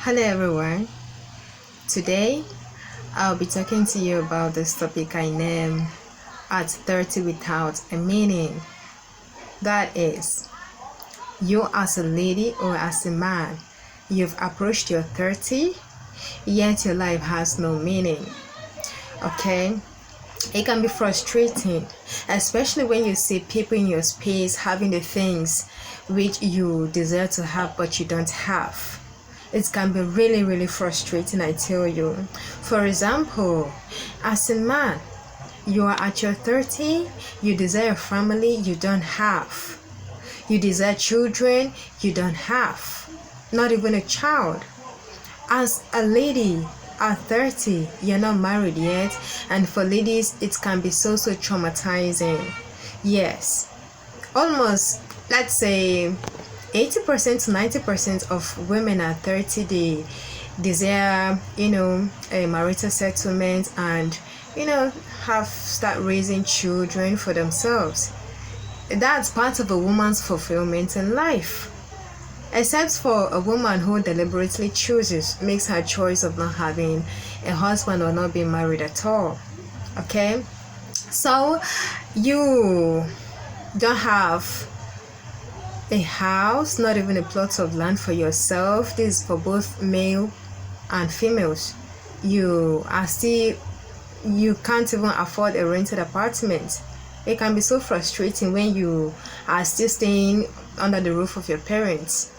Hello everyone. Today I'll be talking to you about this topic I name at 30 without a meaning. That is, you as a lady or as a man, you've approached your 30, yet your life has no meaning. Okay? It can be frustrating, especially when you see people in your space having the things which you desire to have but you don't have. It can be really frustrating, I tell you. For example, as a man, you are at your 30, you desire a family you don't have. You desire children you don't have. Not even a child. As a lady at 30, you're not married yet, and for ladies it can be so traumatizing. Yes, almost, let's say 80% to 90% of women at 30, they desire a marital settlement and start raising children for themselves. That's part of a woman's fulfillment in life, except for a woman who deliberately makes her choice of not having a husband or not being married at all. Okay, so you don't have a house, not even a plot of land for yourself. This is for both male and females. You can't even afford a rented apartment. It can be so frustrating when you are still staying under the roof of your parents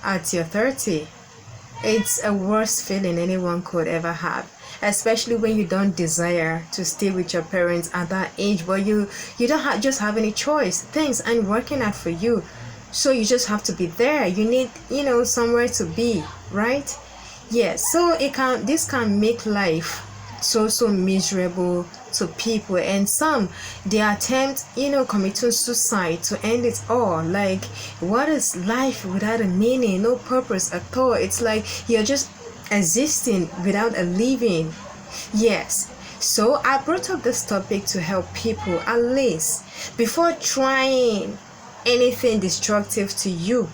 at your 30. It's a worst feeling anyone could ever have, especially when you don't desire to stay with your parents at that age, but you don't just have any choice. Things aren't working out for you, so you just have to be there. You need somewhere to be, right? Yes. So this can make life so miserable to people, and some, they attempt committing suicide to end it all. Like, what is life without a meaning, no purpose at all? It's like you're just existing without a living. Yes. So I brought up this topic to help people, at least before trying anything destructive to you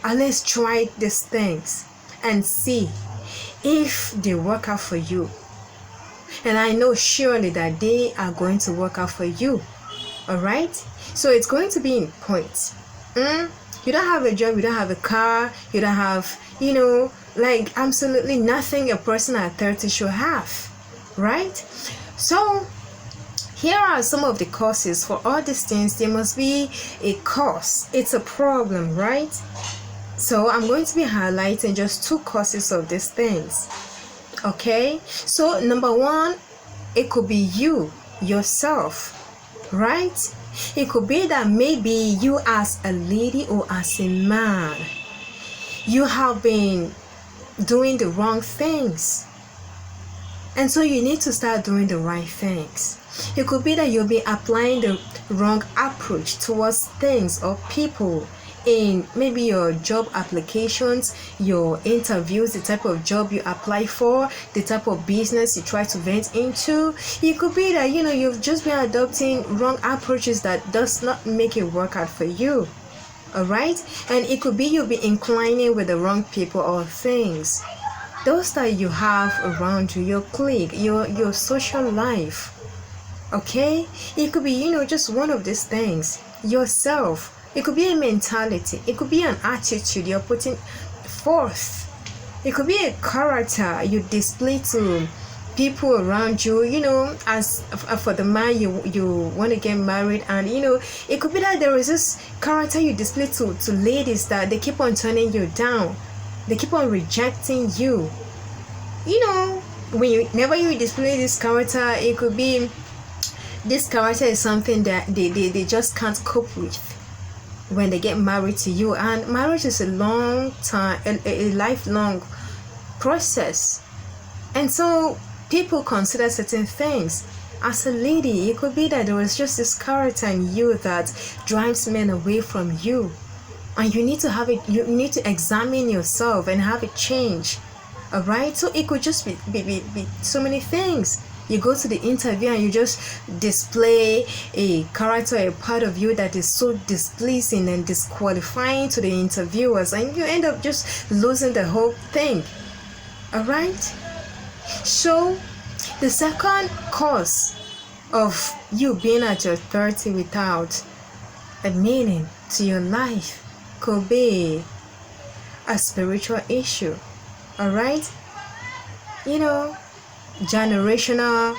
at least try these things and see if they work out for you. And I know surely that they are going to work out for you. Alright? So it's going to be in points. You don't have a job, you don't have a car, you don't have like absolutely nothing a person at 30 should have. Right? So here are some of the causes for all these things. There must be a cause. It's a problem, right? So I'm going to be highlighting just 2 causes of these things. Okay? So number 1, it could be yourself, right? It could be that maybe you as a lady or as a man, you have been doing the wrong things, and so you need to start doing the right things. It could be that you'll be applying the wrong approach towards things or people in maybe your job applications, your interviews, the type of job you apply for, the type of business you try to vent into. It could be that you've just been adopting wrong approaches that does not make it work out for you. Alright? And it could be you'll be inclining with the wrong people or things. Those that you have around you, your clique, your social life. Okay? It could be just one of these things. Yourself. It could be a mentality. It could be an attitude you're putting forth. It could be a character you display to people around you. As for the man, you want to get married, and it could be that there is this character you display to ladies that they keep on turning you down. They keep on rejecting you. Whenever you display this character, it could be this character is something that they just can't cope with when they get married to you. And marriage is a long time, a lifelong process, and so people consider certain things. As a lady, it could be that there was just this character in you that drives men away from you, and you need to examine yourself and have a change. Alright? So it could just be so many things. You go to the interview and you just display a character, a part of you that is so displeasing and disqualifying to the interviewers, and you end up just losing the whole thing. All right? So the second cause of you being at your 30 without a meaning to your life could be a spiritual issue. All right? Generational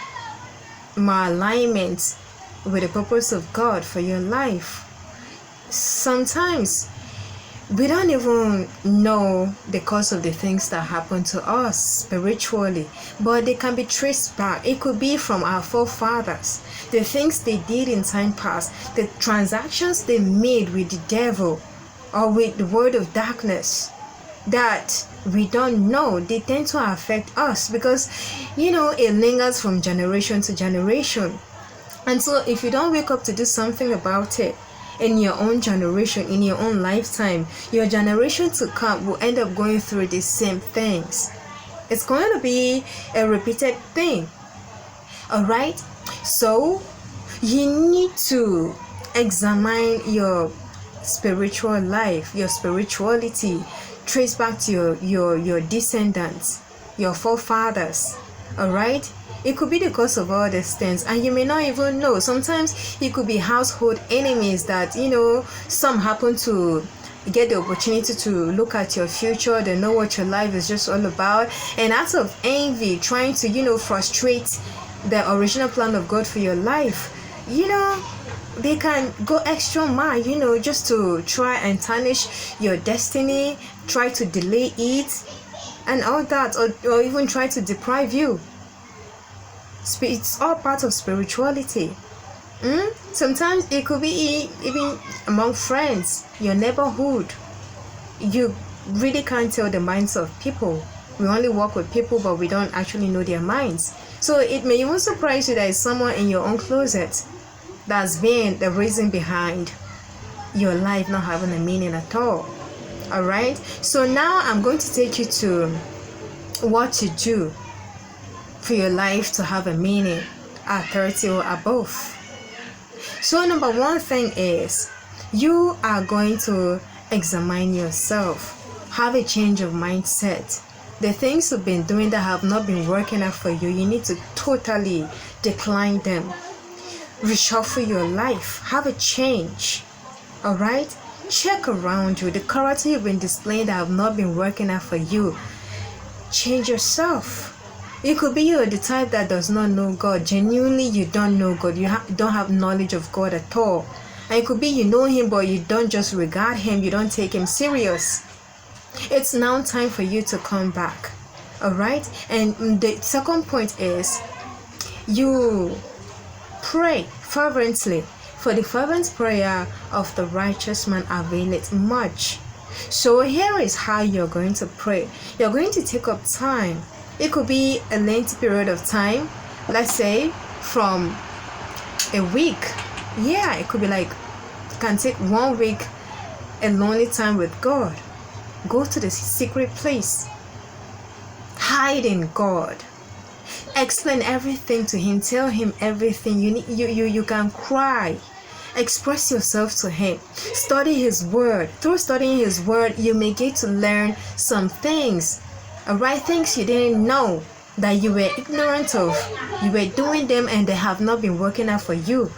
malalignment with the purpose of God for your life. Sometimes we don't even know the cause of the things that happen to us spiritually, but they can be traced back. It could be from our forefathers, the things they did in time past, the transactions they made with the devil or with the world of darkness that we don't know. They tend to affect us because it lingers from generation to generation. And so if you don't wake up to do something about it in your own generation, in your own lifetime, your generation to come will end up going through the same things. It's going to be a repeated thing. All right? So you need to examine your spiritual life, your spirituality. Trace back to your descendants, your forefathers. All right? It could be the cause of all these things, and you may not even know. Sometimes it could be household enemies that some happen to get the opportunity to look at your future. They know what your life is just all about, and out of envy, trying to frustrate the original plan of God for your life. They can go extra mile, just to try and tarnish your destiny, try to delay it, and all that, or even try to deprive you. It's all part of spirituality. Sometimes it could be even among friends, your neighborhood. You really can't tell the minds of people. We only work with people, but we don't actually know their minds. So it may even surprise you that it's someone in your own closet that's been the reason behind your life not having a meaning at all. All right? So now I'm going to take you to what to do for your life to have a meaning at 30 or above. So number one thing is you are going to examine yourself. Have a change of mindset. The things you've been doing that have not been working out for you, you need to totally decline them. Reshuffle your life. Have a change. All right? Check around you. The character you've been displaying that have not been working out for you. Change yourself. It could be you're the type that does not know God. Genuinely, you don't know God. You don't have knowledge of God at all. And it could be you know Him, but you don't just regard Him. You don't take Him serious. It's now time for you to come back. All right? And the second point is you pray fervently. For the fervent prayer of the righteous man availeth much. So here is how you're going to pray. You're going to take up time. It could be a lengthy period of time. Let's say from a week. Yeah, it could be like, can take 1 week, a lonely time with God. Go to the secret place. Hide in God. Explain everything to Him. Tell Him everything. You can cry. Express yourself to Him. Study His Word. Through studying His Word, you may get to learn some things. Alright, things you didn't know that you were ignorant of. You were doing them and they have not been working out for you.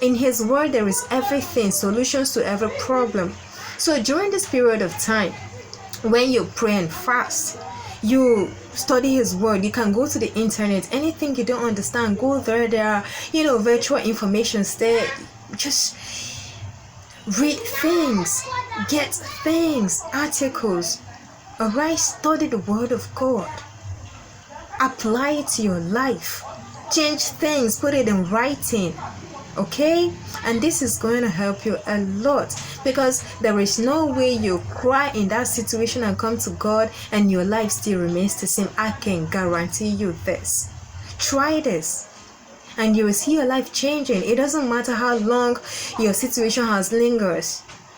In His Word, there is everything, solutions to every problem. So during this period of time, when you pray and fast, you study His Word. You can go to the internet. Anything you don't understand, go there. There are, virtual informations there. Just read things, get things, articles. Alright, study the Word of God. Apply it to your life. Change things, put it in writing. Okay? And this is going to help you a lot, because there is no way you cry in that situation and come to God and your life still remains the same. I can guarantee you this. Try this and you will see your life changing. It doesn't matter how long your situation has lingered.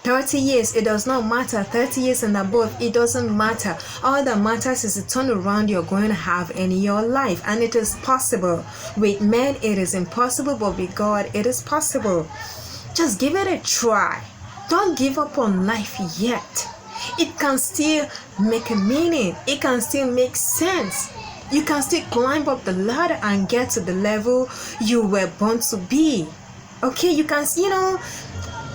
30 years, it does not matter. 30 years and above, it doesn't matter. All that matters is the turnaround you're going to have in your life. And it is possible. With men, it is impossible, but with God, it is possible. Just give it a try. Don't give up on life yet. It can still make a meaning. It can still make sense. You can still climb up the ladder and get to the level you were born to be. Okay, you can,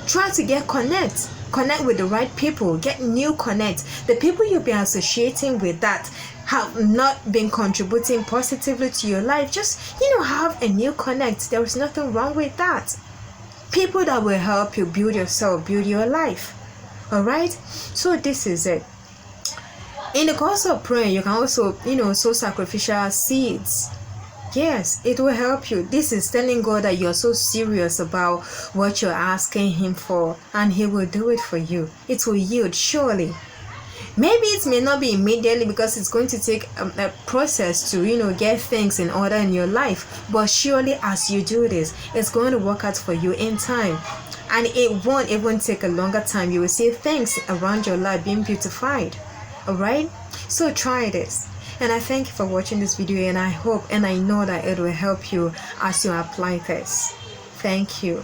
try to connect with the right people, get new connects. The people you'll be associating with that have not been contributing positively to your life, just have a new connect. There is nothing wrong with that. People that will help you build yourself, build your life. All right, so this is it. In the course of praying, you can also sow sacrificial seeds. Yes, it will help you. This is telling God that you're so serious about what you're asking Him for, and He will do it for you. It will yield, surely. Maybe it may not be immediately, because it's going to take a process to, get things in order in your life. But surely as you do this, it's going to work out for you in time. And it won't even take a longer time. You will see things around your life being beautified. Alright? So try this. And I thank you for watching this video, and I hope and I know that it will help you as you apply this. Thank you.